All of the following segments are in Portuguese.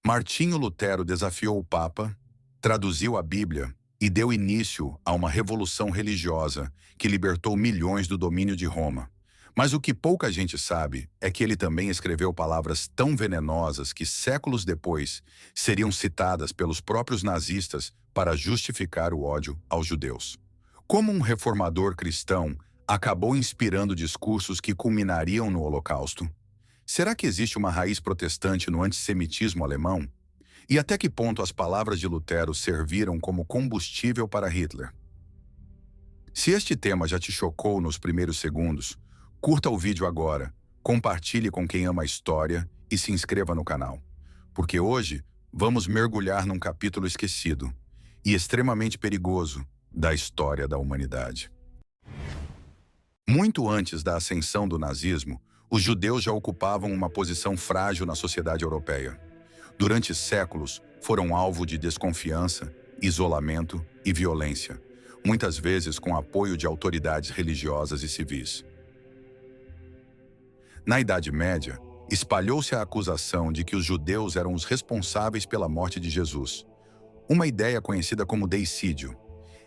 Martinho Lutero desafiou o Papa, traduziu a Bíblia e deu início a uma revolução religiosa que libertou milhões do domínio de Roma. Mas o que pouca gente sabe é que ele também escreveu palavras tão venenosas que séculos depois seriam citadas pelos próprios nazistas para justificar o ódio aos judeus. Como um reformador cristão acabou inspirando discursos que culminariam no Holocausto? Será que existe uma raiz protestante no antissemitismo alemão? E até que ponto as palavras de Lutero serviram como combustível para Hitler? Se este tema já te chocou nos primeiros segundos, curta o vídeo agora, compartilhe com quem ama a história e se inscreva no canal. Porque hoje vamos mergulhar num capítulo esquecido e extremamente perigoso da história da humanidade. Muito antes da ascensão do nazismo, os judeus já ocupavam uma posição frágil na sociedade europeia. Durante séculos, foram alvo de desconfiança, isolamento e violência, muitas vezes com apoio de autoridades religiosas e civis. Na Idade Média, espalhou-se a acusação de que os judeus eram os responsáveis pela morte de Jesus, uma ideia conhecida como deicídio.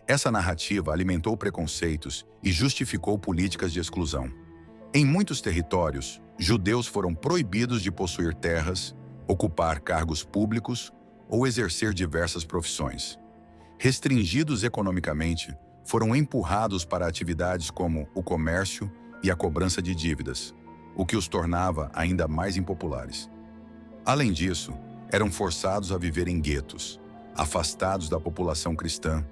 Essa narrativa alimentou preconceitos e justificou políticas de exclusão. Em muitos territórios, judeus foram proibidos de possuir terras, ocupar cargos públicos ou exercer diversas profissões. Restringidos economicamente, foram empurrados para atividades como o comércio e a cobrança de dívidas, o que os tornava ainda mais impopulares. Além disso, eram forçados a viver em guetos, afastados da população cristã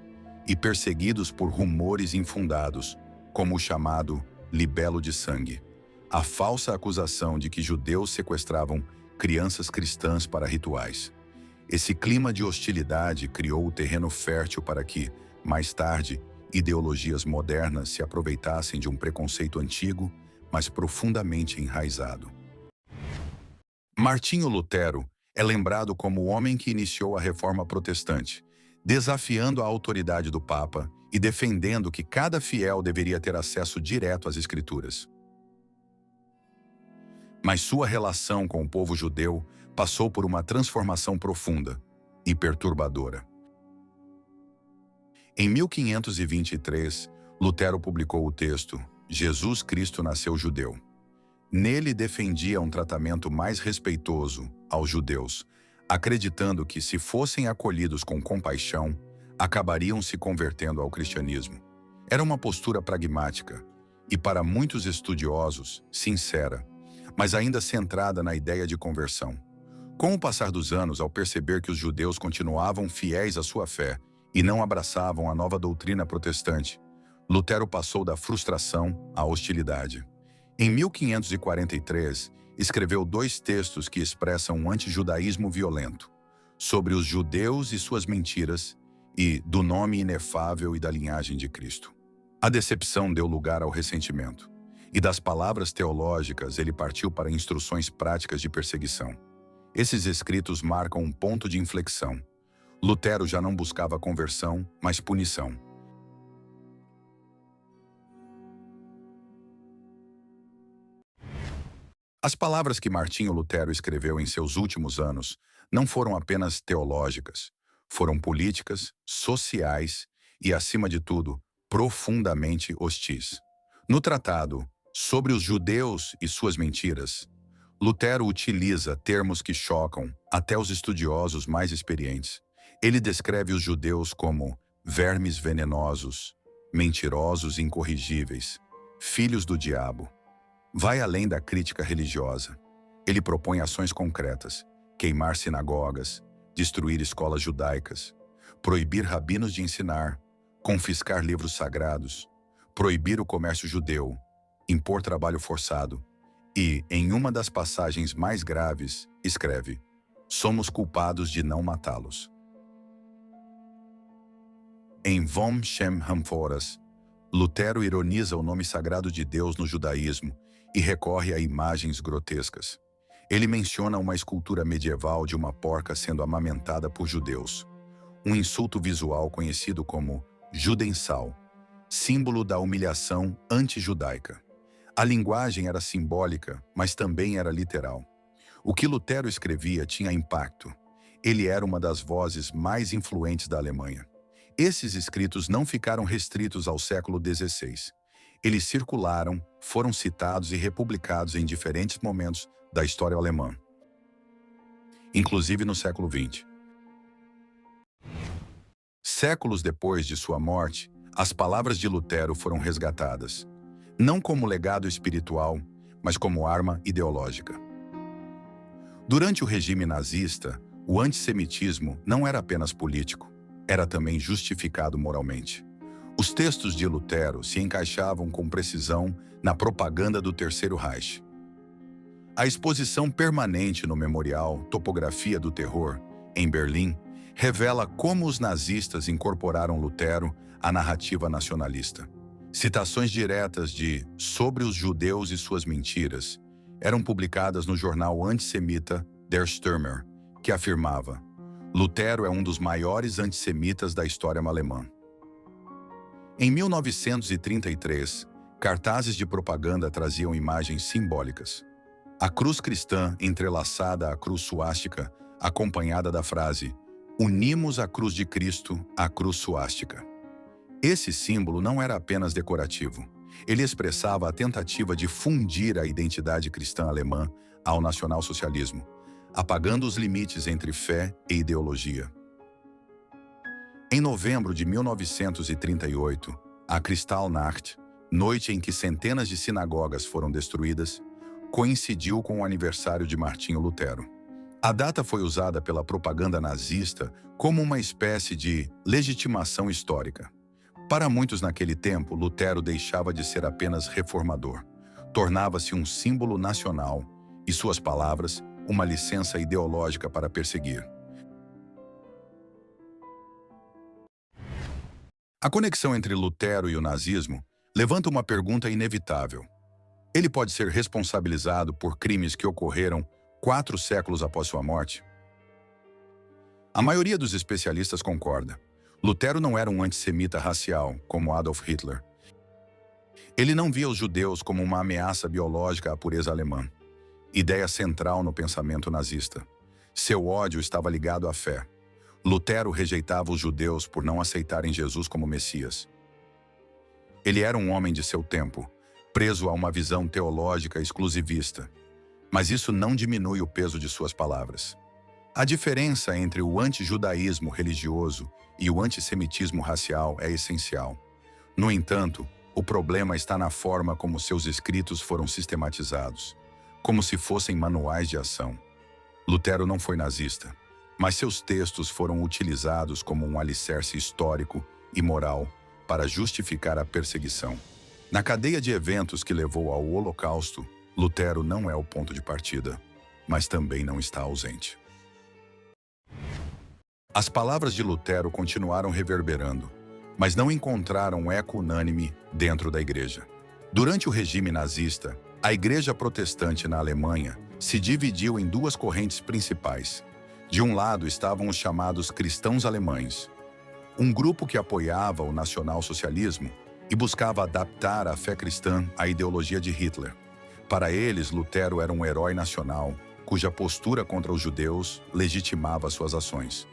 e perseguidos por rumores infundados, como o chamado libelo de sangue, a falsa acusação de que judeus sequestravam crianças cristãs para rituais. Esse clima de hostilidade criou o terreno fértil para que, mais tarde, ideologias modernas se aproveitassem de um preconceito antigo, mas profundamente enraizado. Martinho Lutero é lembrado como o homem que iniciou a Reforma Protestante, desafiando a autoridade do Papa e defendendo que cada fiel deveria ter acesso direto às Escrituras. Mas sua relação com o povo judeu passou por uma transformação profunda e perturbadora. Em 1523, Lutero publicou o texto Jesus Cristo nasceu judeu. Nele defendia um tratamento mais respeitoso aos judeus, acreditando que, se fossem acolhidos com compaixão, acabariam se convertendo ao cristianismo. Era uma postura pragmática e, para muitos estudiosos, sincera, mas ainda centrada na ideia de conversão. Com o passar dos anos, ao perceber que os judeus continuavam fiéis à sua fé e não abraçavam a nova doutrina protestante, Lutero passou da frustração à hostilidade. Em 1543, escreveu 2 textos que expressam um antijudaísmo violento, sobre os judeus e suas mentiras e do nome inefável e da linhagem de Cristo. A decepção deu lugar ao ressentimento, e das palavras teológicas ele partiu para instruções práticas de perseguição. Esses escritos marcam um ponto de inflexão. Lutero já não buscava conversão, mas punição. As palavras que Martinho Lutero escreveu em seus últimos anos não foram apenas teológicas, foram políticas, sociais e, acima de tudo, profundamente hostis. No tratado Sobre os Judeus e Suas Mentiras, Lutero utiliza termos que chocam até os estudiosos mais experientes. Ele descreve os judeus como vermes venenosos, mentirosos e incorrigíveis, filhos do diabo. Vai além da crítica religiosa. Ele propõe ações concretas: queimar sinagogas, destruir escolas judaicas, proibir rabinos de ensinar, confiscar livros sagrados, proibir o comércio judeu, impor trabalho forçado e, em uma das passagens mais graves, escreve: somos culpados de não matá-los. Em Vom Shem Hamforas, Lutero ironiza o nome sagrado de Deus no judaísmo e recorre a imagens grotescas. Ele menciona uma escultura medieval de uma porca sendo amamentada por judeus, um insulto visual conhecido como Judensal, símbolo da humilhação anti-judaica. A linguagem era simbólica, mas também era literal. O que Lutero escrevia tinha impacto. Ele era uma das vozes mais influentes da Alemanha. Esses escritos não ficaram restritos ao século XVI. Eles circularam, foram citados e republicados em diferentes momentos da história alemã, inclusive no século XX. Séculos depois de sua morte, as palavras de Lutero foram resgatadas, não como legado espiritual, mas como arma ideológica. Durante o regime nazista, o antissemitismo não era apenas político, era também justificado moralmente. Os textos de Lutero se encaixavam com precisão na propaganda do Terceiro Reich. A exposição permanente no Memorial Topografia do Terror, em Berlim, revela como os nazistas incorporaram Lutero à narrativa nacionalista. Citações diretas de Sobre os Judeus e Suas Mentiras eram publicadas no jornal antissemita Der Stürmer, que afirmava: Lutero é um dos maiores antissemitas da história alemã. Em 1933, cartazes de propaganda traziam imagens simbólicas. A cruz cristã entrelaçada à cruz suástica, acompanhada da frase Unimos a cruz de Cristo à cruz suástica. Esse símbolo não era apenas decorativo. Ele expressava a tentativa de fundir a identidade cristã alemã ao nacionalsocialismo, apagando os limites entre fé e ideologia. Em novembro de 1938, a Kristallnacht, noite em que centenas de sinagogas foram destruídas, coincidiu com o aniversário de Martinho Lutero. A data foi usada pela propaganda nazista como uma espécie de legitimação histórica. Para muitos naquele tempo, Lutero deixava de ser apenas reformador. Tornava-se um símbolo nacional e suas palavras, uma licença ideológica para perseguir. A conexão entre Lutero e o nazismo levanta uma pergunta inevitável. Ele pode ser responsabilizado por crimes que ocorreram 4 séculos após sua morte? A maioria dos especialistas concorda. Lutero não era um antissemita racial, como Adolf Hitler. Ele não via os judeus como uma ameaça biológica à pureza alemã, ideia central no pensamento nazista. Seu ódio estava ligado à fé. Lutero rejeitava os judeus por não aceitarem Jesus como Messias. Ele era um homem de seu tempo, preso a uma visão teológica exclusivista. Mas isso não diminui o peso de suas palavras. A diferença entre o antijudaísmo religioso e o antissemitismo racial é essencial. No entanto, o problema está na forma como seus escritos foram sistematizados, como se fossem manuais de ação. Lutero não foi nazista, mas seus textos foram utilizados como um alicerce histórico e moral para justificar a perseguição. Na cadeia de eventos que levou ao Holocausto, Lutero não é o ponto de partida, mas também não está ausente. As palavras de Lutero continuaram reverberando, mas não encontraram eco unânime dentro da igreja. Durante o regime nazista, a igreja protestante na Alemanha se dividiu em 2 correntes principais. De um lado estavam os chamados cristãos alemães, um grupo que apoiava o nacionalsocialismo e buscava adaptar a fé cristã à ideologia de Hitler. Para eles, Lutero era um herói nacional, cuja postura contra os judeus legitimava suas ações.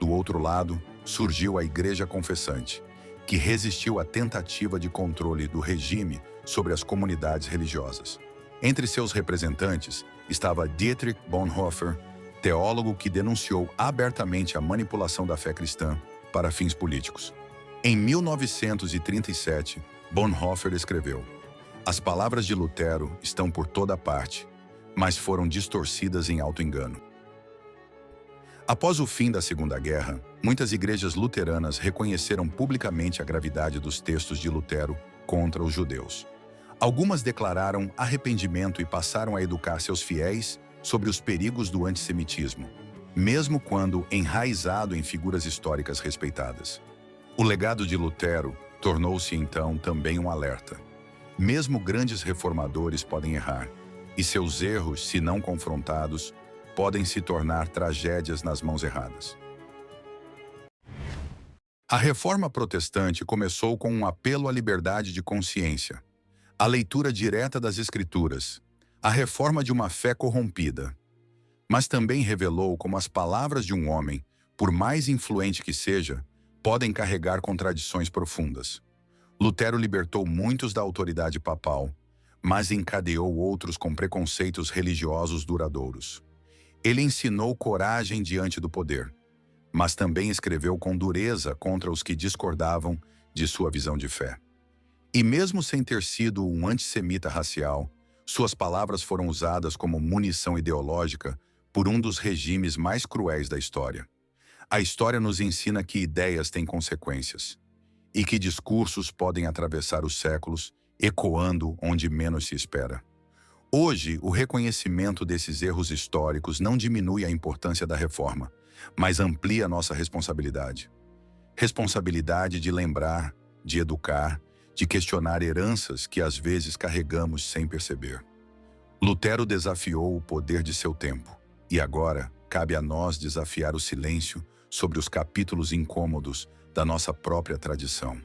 Do outro lado, surgiu a Igreja Confessante, que resistiu à tentativa de controle do regime sobre as comunidades religiosas. Entre seus representantes estava Dietrich Bonhoeffer, teólogo que denunciou abertamente a manipulação da fé cristã para fins políticos. Em 1937, Bonhoeffer escreveu: As palavras de Lutero estão por toda parte, mas foram distorcidas em auto-engano. Após o fim da Segunda Guerra, muitas igrejas luteranas reconheceram publicamente a gravidade dos textos de Lutero contra os judeus. Algumas declararam arrependimento e passaram a educar seus fiéis sobre os perigos do antissemitismo, mesmo quando enraizado em figuras históricas respeitadas. O legado de Lutero tornou-se então também um alerta. Mesmo grandes reformadores podem errar, e seus erros, se não confrontados, podem se tornar tragédias nas mãos erradas. A Reforma Protestante começou com um apelo à liberdade de consciência, a leitura direta das Escrituras, a reforma de uma fé corrompida. mas também revelou como as palavras de um homem, por mais influente que seja, podem carregar contradições profundas. Lutero libertou muitos da autoridade papal, mas encadeou outros com preconceitos religiosos duradouros. Ele ensinou coragem diante do poder, mas também escreveu com dureza contra os que discordavam de sua visão de fé. E mesmo sem ter sido um antissemita racial, suas palavras foram usadas como munição ideológica por um dos regimes mais cruéis da história. A história nos ensina que ideias têm consequências e que discursos podem atravessar os séculos, ecoando onde menos se espera. Hoje, o reconhecimento desses erros históricos não diminui a importância da reforma, mas amplia nossa responsabilidade. Responsabilidade de lembrar, de educar, de questionar heranças que às vezes carregamos sem perceber. Lutero desafiou o poder de seu tempo, e agora cabe a nós desafiar o silêncio sobre os capítulos incômodos da nossa própria tradição.